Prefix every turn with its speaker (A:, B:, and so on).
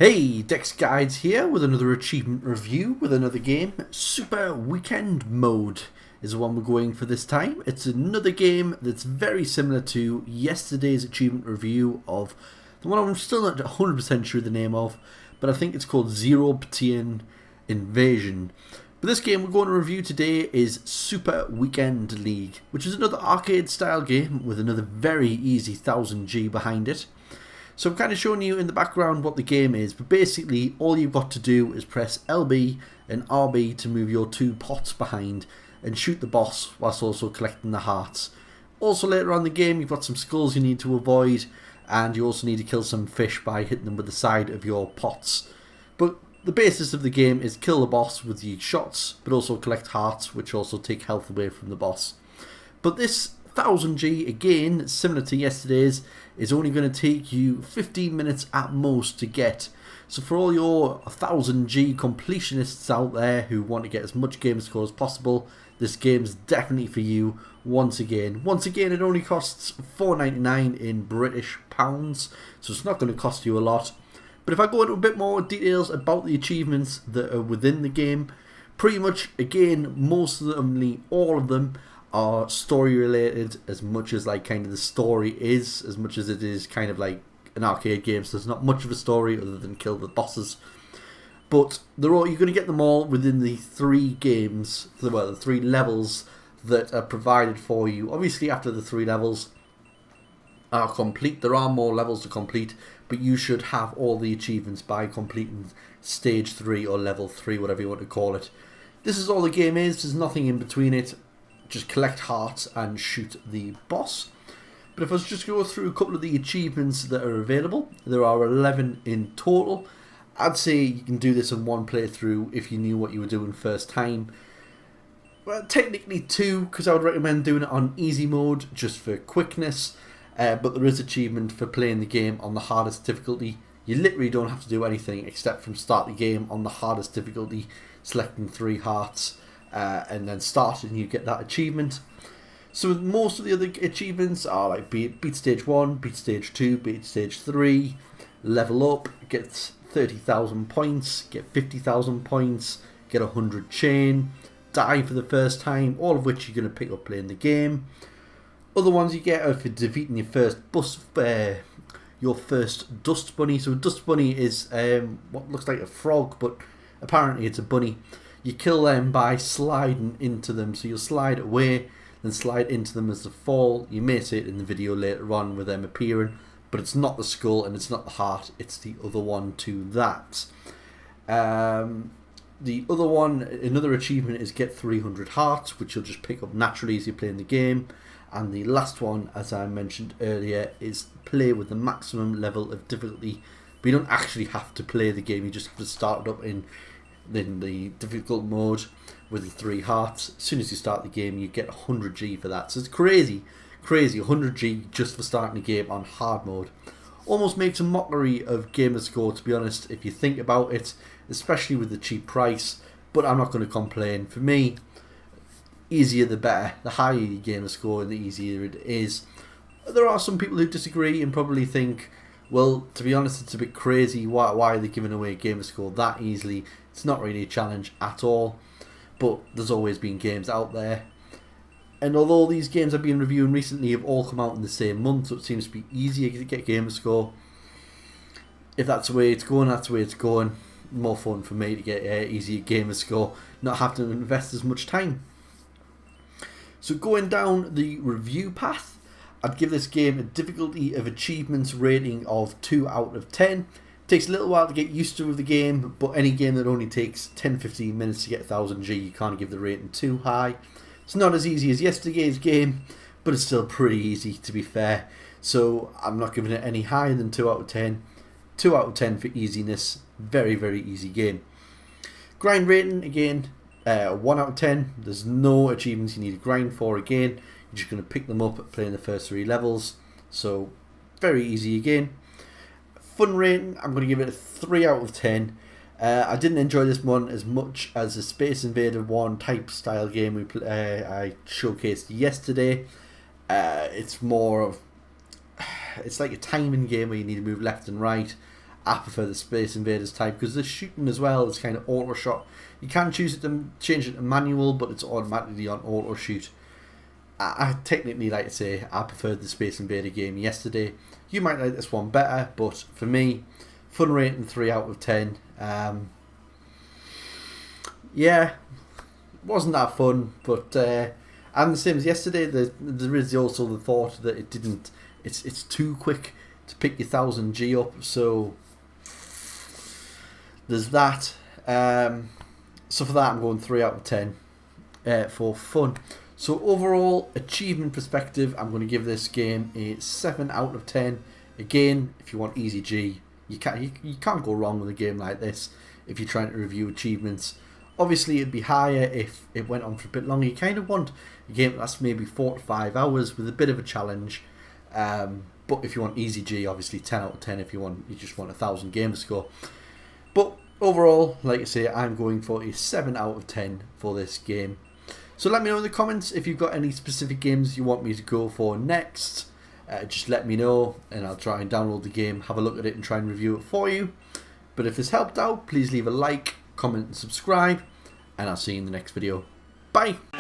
A: Hey, Dex Guides here with another achievement review with another game. Super Weekend Mode is the one we're going for this time. It's another game that's very similar to yesterday's achievement review of the one I'm still not 100% sure the name of, but I think it's called Zero Batian Invasion. But this game we're going to review today is Super Weekend League, which is another arcade style game with another very easy 1000G behind it. So I'm kind of showing you in the background what the game is, but basically all you've got to do is press LB and RB to move your two pots behind and shoot the boss whilst also collecting the hearts. Also later on in the game you've got some skulls you need to avoid, and you also need to kill some fish by hitting them with the side of your pots. But the basis of the game is kill the boss with your shots, but also collect hearts, which also take health away from the boss. But this 1000G, again, similar to yesterday's, is only going to take you 15 minutes at most to get. So for all your 1000G completionists out there who want to get as much game score as possible, this game's definitely for you once again. Once again, it only costs £4.99 in British pounds, so it's not going to cost you a lot. But if I go into a bit more details about the achievements that are within the game, pretty much, again, most of them, all of them, are story related as much as like kind of the story is, as much as it is kind of like an arcade game, so there's not much of a story other than kill the bosses. But they're all, you're going to get them all within the three games, well, the three levels that are provided for you. Obviously after the three levels are complete, there are more levels to complete, but you should have all the achievements by completing stage 3 or level 3, whatever you want to call it. This is all the game is, there's nothing in between it. Just collect hearts and shoot the boss. But if I was just go through a couple of the achievements that are available, there are 11 in total. I'd say you can do this in one playthrough if you knew what you were doing first time. Well, technically 2, because I would recommend doing it on easy mode just for quickness. But there is achievement for playing the game on the hardest difficulty. You literally don't have to do anything except from start the game on the hardest difficulty, selecting 3 hearts. And then start and you get that achievement. So most of the other achievements are like beat stage 1, beat stage 2, beat stage 3, level up, get 30,000 points, get 50,000 points, get 100 chain, die for the first time, all of which you're going to pick up playing the game. Other ones you get are for defeating your first dust bunny. So a dust bunny is what looks like a frog, but apparently it's a bunny. You kill them by sliding into them, so you'll slide away, then slide into them as they fall. You may see it in the video later on with them appearing, but it's not the skull and it's not the heart, it's the other one to that. The other one, another achievement is get 300 hearts, which you'll just pick up naturally as you're playing the game. And the last one, as I mentioned earlier, is play with the maximum level of difficulty. But you don't actually have to play the game, you just have to start it up in the difficult mode with the 3 hearts. As soon as you start the game you get 100G for that, so it's crazy 100G just for starting the game on hard mode. Almost makes a mockery of gamerscore, to be honest, if you think about it, especially with the cheap price, but I'm not going to complain. For me, easier the better. The higher your gamerscore, the easier it is. There are some people who disagree and probably think, well, to be honest, it's a bit crazy. Why are they giving away a gamerscore that easily? It's not really a challenge at all, but there's always been games out there. And although these games I've been reviewing recently have all come out in the same month, so it seems to be easier to get gamerscore. If that's the way it's going, that's the way it's going. More fun for me to get easier gamerscore, not have to invest as much time. So going down the review path, I'd give this game a difficulty of achievements rating of 2 out of 10. Takes a little while to get used to the game, but any game that only takes 10-15 minutes to get 1000G, you can't give the rating too high. It's not as easy as yesterday's game, but it's still pretty easy, to be fair. So I'm not giving it any higher than 2 out of 10. 2 out of 10 for easiness. Very, very easy game. Grind rating, again, 1 out of 10. There's no achievements you need to grind for again. You're just going to pick them up playing the first 3 levels. So very easy again. Fun rating, I'm going to give it a 3 out of 10. I didn't enjoy this one as much as the Space Invader 1 type style game I showcased yesterday. It's more of, it's like a timing game where you need to move left and right, I prefer the Space Invaders type because the shooting as well is kind of auto shot. You can choose it to change it to manual, but it's automatically on auto shoot. I technically like to say I preferred the Space Invader game yesterday. You might like this one better, but for me, fun rating 3 out of 10. Yeah, wasn't that fun, but and the same as yesterday. There is also the thought that it's too quick to pick your 1000G up, so there's that. So for that, I'm going 3 out of 10 for fun. So overall achievement perspective, I'm going to give this game a 7 out of 10. Again, if you want easy G, you can't go wrong with a game like this if you're trying to review achievements. Obviously, it'd be higher if it went on for a bit longer. You kind of want a game that's maybe 4 to 5 hours with a bit of a challenge. But if you want easy G, obviously 10 out of 10 if you just want 1000 game score. But overall, like I say, I'm going for a 7 out of 10 for this game. So let me know in the comments if you've got any specific games you want me to go for next. Just let me know and I'll try and download the game, have a look at it and try and review it for you. But if this helped out, please leave a like, comment and subscribe, and I'll see you in the next video. Bye!